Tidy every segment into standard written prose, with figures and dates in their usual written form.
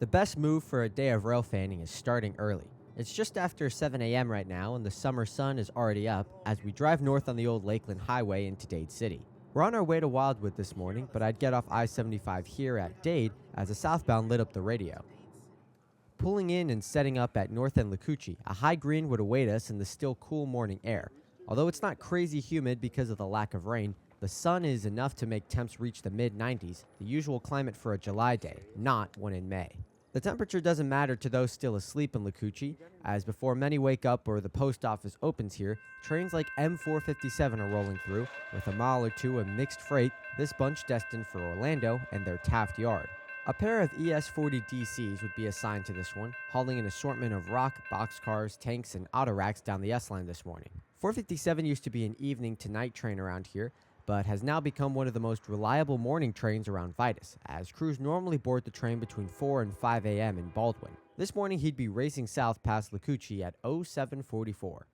The best move for a day of railfanning is starting early. It's just after 7 a.m. right now and the summer sun is already up as we drive north on the old Lakeland Highway into Dade City. We're on our way to Wildwood this morning, but I'd get off I-75 here at Dade as a southbound lit up the radio. Pulling in and setting up at North End Luchi, a high green would await us in the still cool morning air. Although it's not crazy humid because of the lack of rain, the sun is enough to make temps reach the mid-90s, the usual climate for a July day, not one in May. The temperature doesn't matter to those still asleep in Luchi, as before many wake up or the post office opens here, trains like M457 are rolling through, with a mile or two of mixed freight, this bunch destined for Orlando and their Taft Yard. A pair of ES40 DCs would be assigned to this one, hauling an assortment of rock, boxcars, tanks, and auto racks down the S-line this morning. 457 used to be an evening to night train around here, but has now become one of the most reliable morning trains around Vitus, as crews normally board the train between 4 and 5 a.m. in Baldwin. This morning he'd be racing south past Luchi at 0744.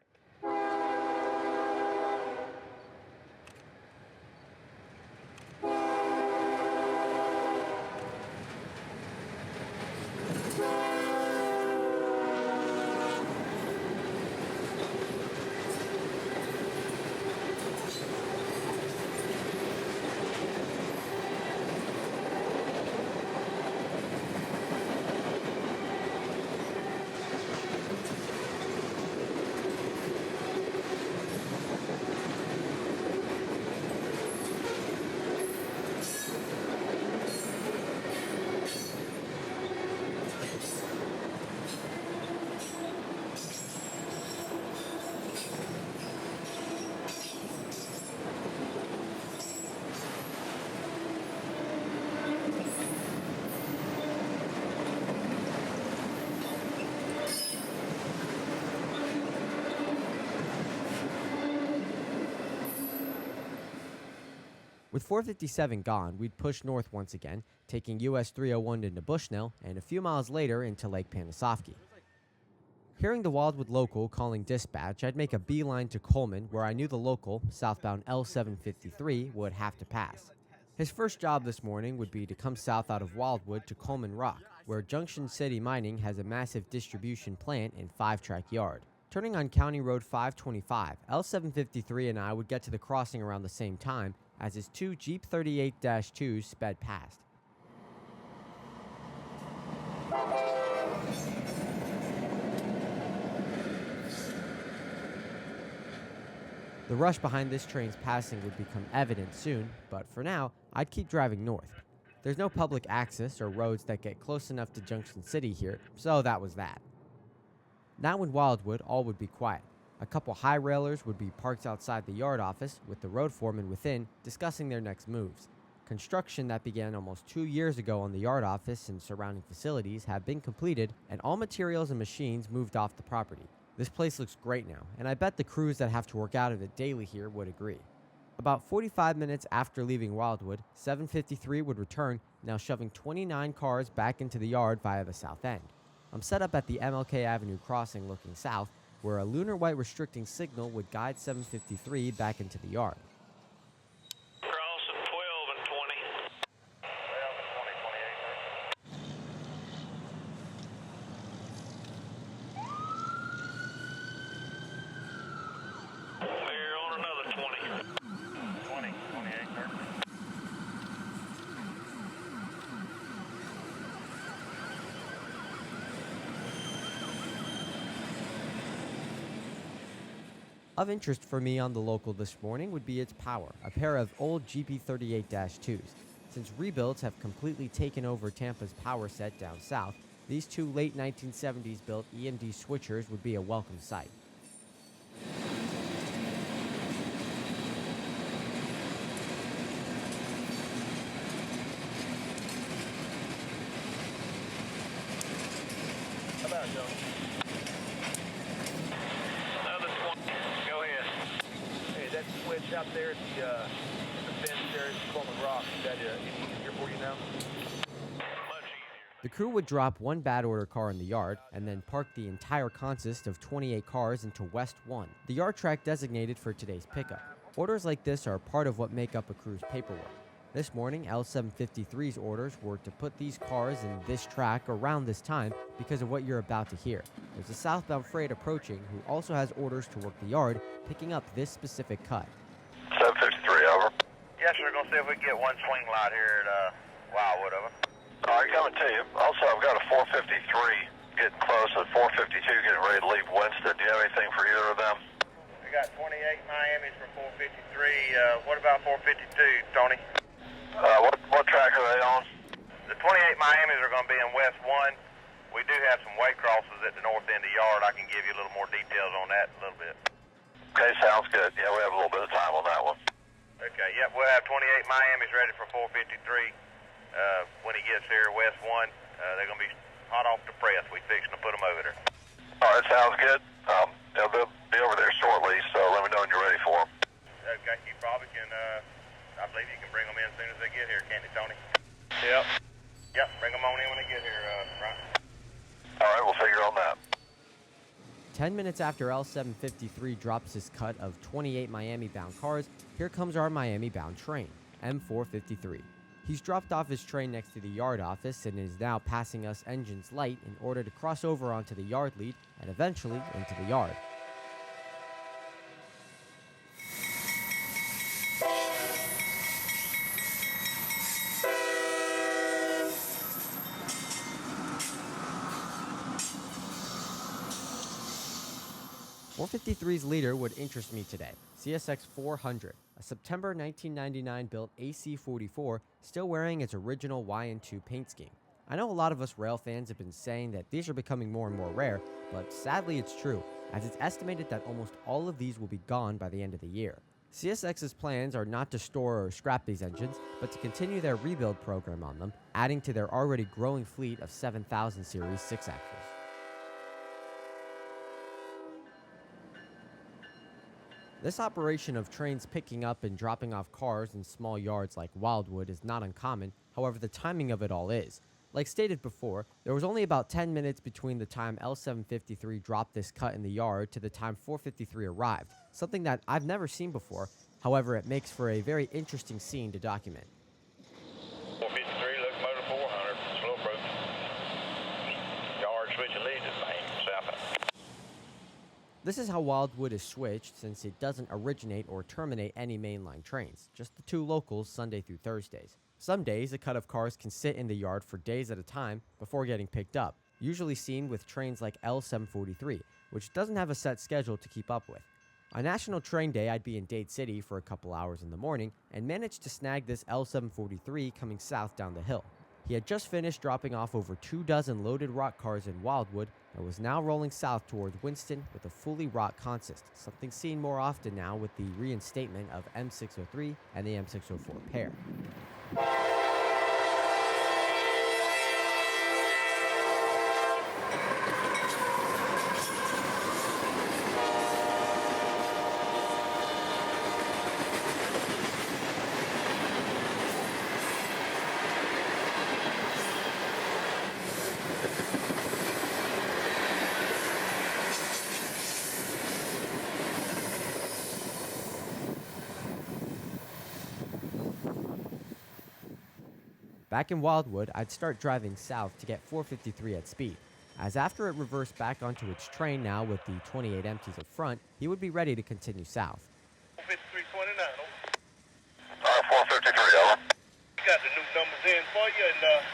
With 457 gone, we'd push north once again, taking US 301 into Bushnell and a few miles later into Lake Panisofsky. Hearing the Wildwood local calling dispatch, I'd make a beeline to Coleman, where I knew the local, southbound L753, would have to pass. His first job this morning would be to come south out of Wildwood to Coleman Rock, where Junction City Mining has a massive distribution plant and 5-track yard. Turning on County Road 525, L753 and I would get to the crossing around the same time as his two Jeep 38-2s sped past. The rush behind this train's passing would become evident soon, but for now, I'd keep driving north. There's no public access or roads that get close enough to Junction City here, so that was that. Now in Wildwood, all would be quiet. A couple high railers would be parked outside the yard office, with the road foreman within discussing their next moves. Construction that began almost 2 years ago on the yard office and surrounding facilities have been completed, and all materials and machines moved off the property. This place looks great now, and I bet the crews that have to work out of it daily here would agree. About 45 minutes after leaving Wildwood, 753 would return, now shoving 29 cars back into the yard via the south end. I'm set up at the MLK Avenue crossing looking south, where a lunar white restricting signal would guide 753 back into the yard. Crossing 12 and 20. 12 and 28. They're on another 20. 28, perfect. Of interest for me on the local this morning would be its power, a pair of old GP 38-2s. Since rebuilds have completely taken over Tampa's power set down south, these two late 1970s built EMD switchers would be a welcome sight. How about it, Joe? Another 20. Go ahead. Hey, that switch out there at the fence there at Coleman Rock, is that any easier for you now? Much easier. The crew would drop one bad order car in the yard and then park the entire consist of 28 cars into West 1, the yard track designated for today's pickup. Orders like this are part of what make up a crew's paperwork. This morning, L753's orders were to put these cars in this track around this time because of what you're about to hear. There's a southbound freight approaching who also has orders to work the yard, picking up this specific cut. 753, over. Yes, sir. Gonna see if we can get one swing light here at Wildwood, over. All right, coming to you. Also, I've got a 453 getting close, a 452 getting ready to leave Winston. Do you have anything for either of them? We got 28 Miamis for 453. What about 452, Tony? What track are they on? The 28 Miamis are going to be in West 1. We do have some weight crosses at the north end of the yard. I can give you a little more details on that in a little bit. Okay, sounds good. Yeah, we have a little bit of time on that one. Okay, yep, we'll have 28 Miamis ready for 453 when he gets here, West 1. They're going to be hot off the press. We're fixing to put them over there. All right, sounds good. They'll be over there shortly, so let me know when you're ready for them. Okay, you probably can, I believe you can bring them in as soon as they get here, can't you, Tony? Yep. Yep, bring them on in when they get here, Brian. All right, we'll figure on that. 10 minutes after L753 drops his cut of 28 Miami-bound cars, here comes our Miami-bound train, M453. He's dropped off his train next to the yard office and is now passing us engines light in order to cross over onto the yard lead and eventually into the yard. .453's leader would interest me today, CSX 400, a September 1999 built AC-44 still wearing its original YN2 paint scheme. I know a lot of us rail fans have been saying that these are becoming more and more rare, but sadly it's true, as it's estimated that almost all of these will be gone by the end of the year. CSX's plans are not to store or scrap these engines, but to continue their rebuild program on them, adding to their already growing fleet of 7000 series 6-axles. This operation of trains picking up and dropping off cars in small yards like Wildwood is not uncommon, however the timing of it all is. Like stated before, there was only about 10 minutes between the time L753 dropped this cut in the yard to the time 453 arrived, something that I've never seen before, however it makes for a very interesting scene to document. 453, locomotive 400, slow approach. Yard switching lead to south. This is how Wildwood is switched since it doesn't originate or terminate any mainline trains, just the two locals Sunday through Thursdays. Some days, a cut of cars can sit in the yard for days at a time before getting picked up, usually seen with trains like L743, which doesn't have a set schedule to keep up with. On National Train Day, I'd be in Dade City for a couple hours in the morning and managed to snag this L743 coming south down the hill. He had just finished dropping off over 24 loaded rock cars in Wildwood and was now rolling south towards Winston with a fully rock consist, something seen more often now with the reinstatement of M603 and the M604 pair. Back in Wildwood, I'd start driving south to get 453 at speed, as after it reversed back onto its train now with the 28 empties up front, he would be ready to continue south. 453.29, over. 453, over. We got the new numbers in for you, and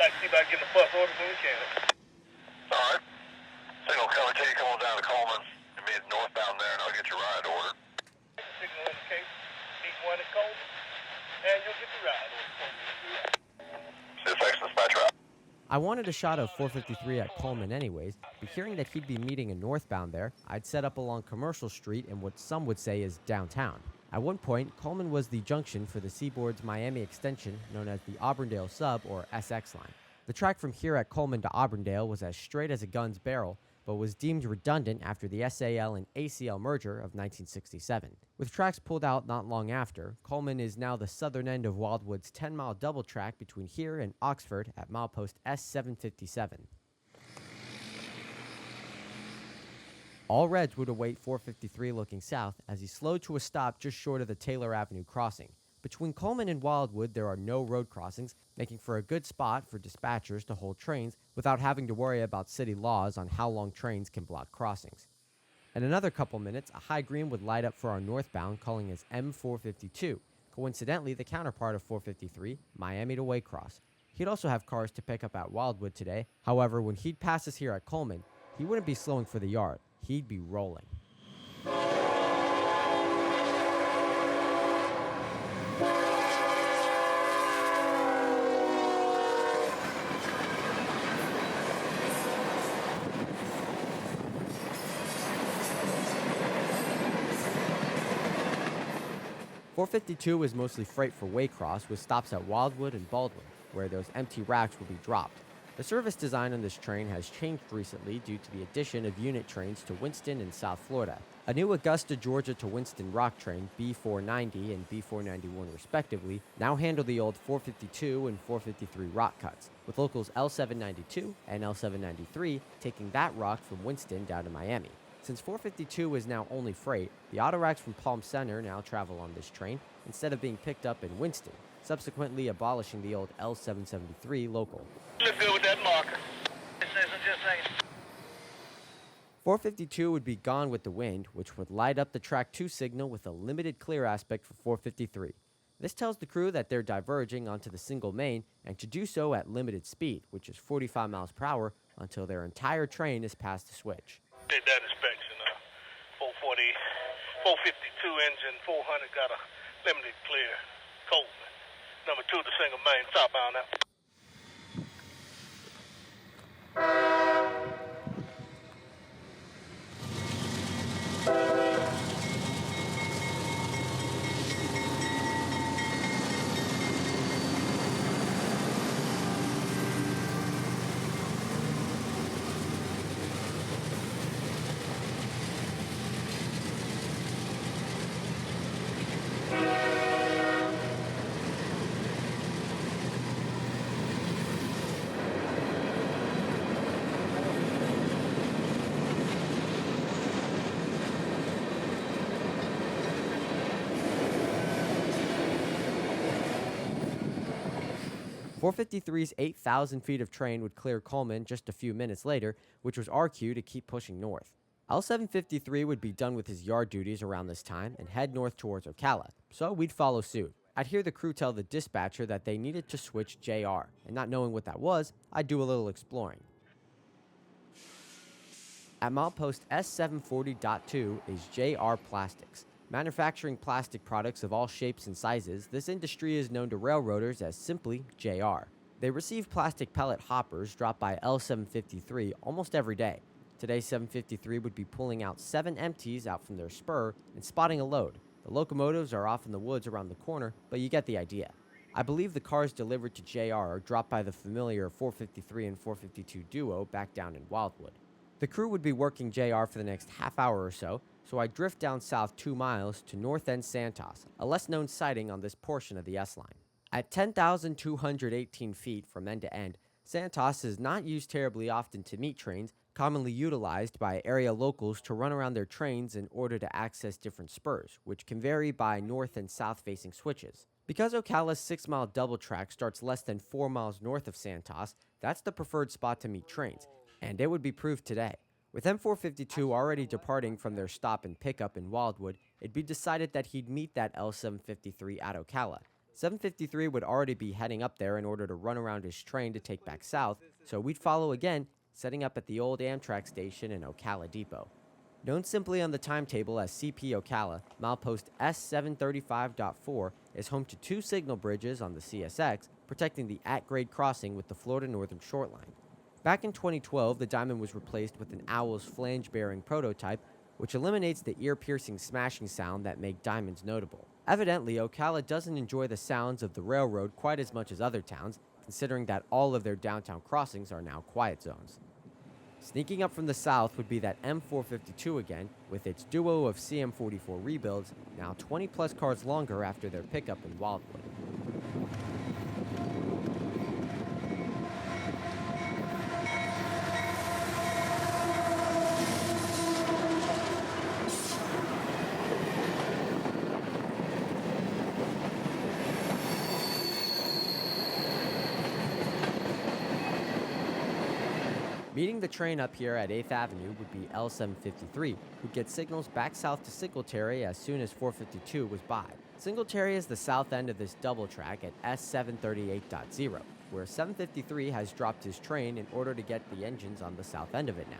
like to see about getting the bus order when we can. All right. Signal coming to you, come on down to Coleman. You meet northbound there, and I'll get your ride order. Signal indicates meet one at Coleman, and you'll get the ride order. CSX dispatch route. I wanted a shot of 453 at Coleman anyways, but hearing that he'd be meeting a northbound there, I'd set up along Commercial Street in what some would say is downtown. At one point, Coleman was the junction for the Seaboard's Miami extension known as the Auburndale Sub or SX line. The track from here at Coleman to Auburndale was as straight as a gun's barrel, but was deemed redundant after the SAL and ACL merger of 1967. With tracks pulled out not long after, Coleman is now the southern end of Wildwood's 10-mile double track between here and Oxford at milepost S757. All Reds would await 453 looking south as he slowed to a stop just short of the Taylor Avenue crossing, Between Coleman and Wildwood, there are no road crossings, making for a good spot for dispatchers to hold trains without having to worry about city laws on how long trains can block crossings. In another couple minutes, a high green would light up for our northbound, calling as M452, coincidentally the counterpart of 453, Miami to Waycross. He'd also have cars to pick up at Wildwood today. However, when he'd pass us here at Coleman, he wouldn't be slowing for the yard. He'd be rolling. 452 is mostly freight for Waycross, with stops at Wildwood and Baldwin, where those empty racks will be dropped. The service design on this train has changed recently due to the addition of unit trains to Winston and South Florida. A new Augusta, Georgia to Winston rock train, B490 and B491 respectively, now handle the old 452 and 453 rock cuts, with locals L792 and L793 taking that rock from Winston down to Miami. Since 452 is now only freight, the auto racks from Palm Center now travel on this train instead of being picked up in Winston, subsequently abolishing the old L773 local. Look good with that marker. Just saying. 452 would be gone with the wind, which would light up the track 2 signal with a limited clear aspect for 453. This tells the crew that they're diverging onto the single main and to do so at limited speed, which is 45 miles per hour, until their entire train is past the switch. Did that inspection. 452 engine, 400 got a limited clear. Coleman. Number 2, the single main, southbound now. .453's 8,000 feet of train would clear Coleman just a few minutes later, which was our cue to keep pushing north. L753 would be done with his yard duties around this time and head north towards Ocala, so we'd follow suit. I'd hear the crew tell the dispatcher that they needed to switch JR, and not knowing what that was, I'd do a little exploring. At milepost S740.2 is JR Plastics. Manufacturing plastic products of all shapes and sizes, this industry is known to railroaders as simply JR. They receive plastic pellet hoppers dropped by L753 almost every day. Today, 753 would be pulling out 7 empties out from their spur and spotting a load. The locomotives are off in the woods around the corner, but you get the idea. I believe the cars delivered to JR are dropped by the familiar 453 and 452 duo back down in Wildwood. The crew would be working JR for the next half hour or so I drift down south 2 miles to North End Santos, a less-known sighting on this portion of the S-Line. At 10,218 feet from end to end, Santos is not used terribly often to meet trains, commonly utilized by area locals to run around their trains in order to access different spurs, which can vary by north and south-facing switches. Because Ocala's 6-mile double track starts less than 4 miles north of Santos, that's the preferred spot to meet trains, and it would be proved today. With M452 already departing from their stop and pickup in Wildwood, it'd be decided that he'd meet that L753 at Ocala. 753 would already be heading up there in order to run around his train to take back south, so we'd follow again, setting up at the old Amtrak station in Ocala Depot. Known simply on the timetable as CP Ocala, milepost S735.4 is home to 2 signal bridges on the CSX, protecting the at-grade crossing with the Florida Northern Shoreline. Back in 2012, the Diamond was replaced with an Owl's flange-bearing prototype, which eliminates the ear-piercing smashing sound that make Diamonds notable. Evidently, Ocala doesn't enjoy the sounds of the railroad quite as much as other towns, considering that all of their downtown crossings are now quiet zones. Sneaking up from the south would be that M452 again, with its duo of CM44 rebuilds, now 20-plus cars longer after their pickup in Wildwood. Meeting the train up here at 8th Avenue would be L753, who gets signals back south to Singletary as soon as 452 was by. Singletary is the south end of this double track at S738.0, where 753 has dropped his train in order to get the engines on the south end of it now.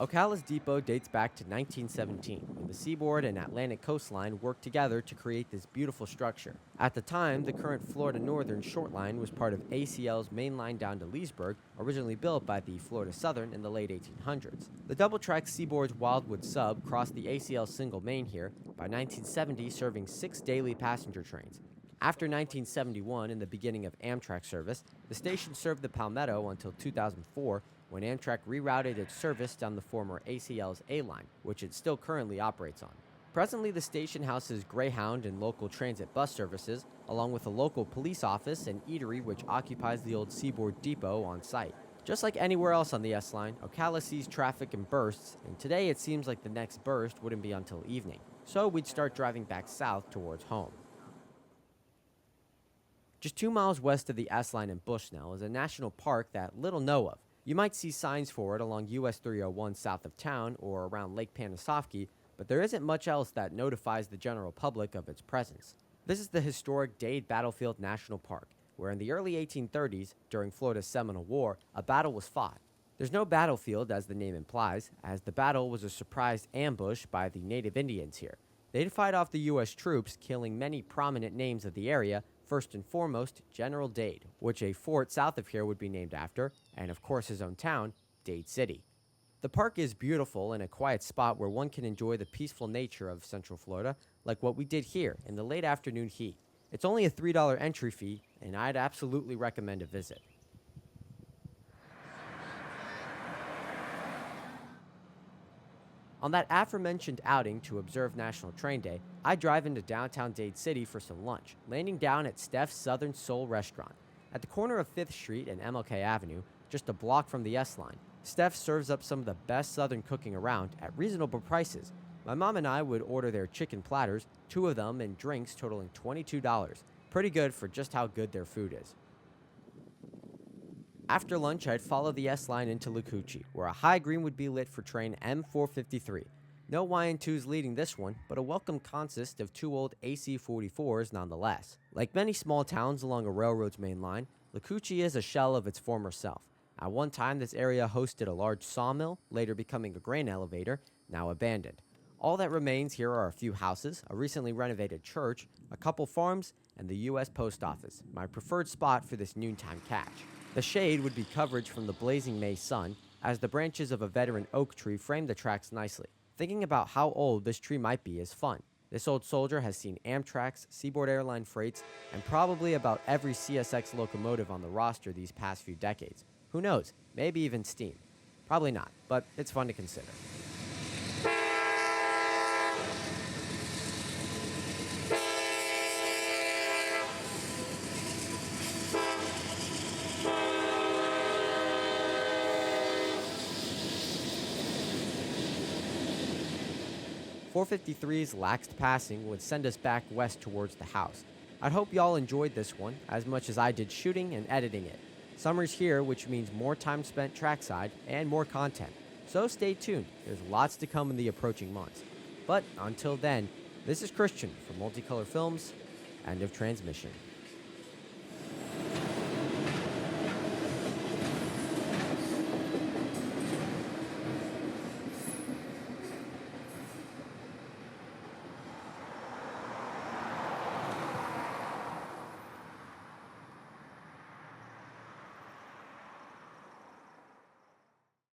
Ocala's depot dates back to 1917, when the seaboard and Atlantic coastline worked together to create this beautiful structure. At the time, the current Florida Northern Short Line was part of ACL's main line down to Leesburg, originally built by the Florida Southern in the late 1800s. The double-track Seaboard's Wildwood sub crossed the ACL single main here, by 1970 serving 6 daily passenger trains. After 1971 and the beginning of Amtrak service, the station served the Palmetto until 2004, when Amtrak rerouted its service down the former ACL's A line, which it still currently operates on. Presently, the station houses Greyhound and local transit bus services, along with a local police office and eatery which occupies the old Seaboard Depot on site. Just like anywhere else on the S-Line, Ocala sees traffic in bursts, and today it seems like the next burst wouldn't be until evening, so we'd start driving back south towards home. Just 2 miles west of the S-Line in Bushnell is a national park that little know of. You might see signs for it along US 301 south of town or around Lake Panasoffkee, but there isn't much else that notifies the general public of its presence. This is the historic Dade Battlefield National Park, where in the early 1830s, during Florida's Seminole War, a battle was fought. There's no battlefield, as the name implies, as the battle was a surprise ambush by the native Indians here. They'd fight off the U.S. troops, killing many prominent names of the area, first and foremost, General Dade, which a fort south of here would be named after, and of course his own town, Dade City. The park is beautiful and a quiet spot where one can enjoy the peaceful nature of Central Florida, like what we did here in the late afternoon heat. It's only a $3 entry fee, and I'd absolutely recommend a visit. On that aforementioned outing to observe National Train Day, I drive into downtown Dade City for some lunch, landing down at Steph's Southern Soul Restaurant. At the corner of 5th Street and MLK Avenue, just a block from the S-Line, Steph serves up some of the best Southern cooking around at reasonable prices. My mom and I would order their chicken platters, 2 of them, and drinks totaling $22. Pretty good for just how good their food is. After lunch, I'd follow the S-Line into Luchi, where a high green would be lit for train M453. No YN2s leading this one, but a welcome consist of 2 old AC-44s nonetheless. Like many small towns along a railroad's main line, Luchi is a shell of its former self. At one time, this area hosted a large sawmill, later becoming a grain elevator, now abandoned. All that remains here are a few houses, a recently renovated church, a couple farms, and the U.S. Post Office, my preferred spot for this noontime catch. The shade would be coverage from the blazing May sun, as the branches of a veteran oak tree frame the tracks nicely. Thinking about how old this tree might be is fun. This old soldier has seen Amtrak's, Seaboard Airline freights, and probably about every CSX locomotive on the roster these past few decades. Who knows, maybe even steam. Probably not, but it's fun to consider. .453's laxed passing would send us back west towards the house. I'd hope y'all enjoyed this one as much as I did shooting and editing it. Summer's here, which means more time spent trackside and more content. So stay tuned, there's lots to come in the approaching months. But until then, this is Christian from Multicolor Films, end of transmission.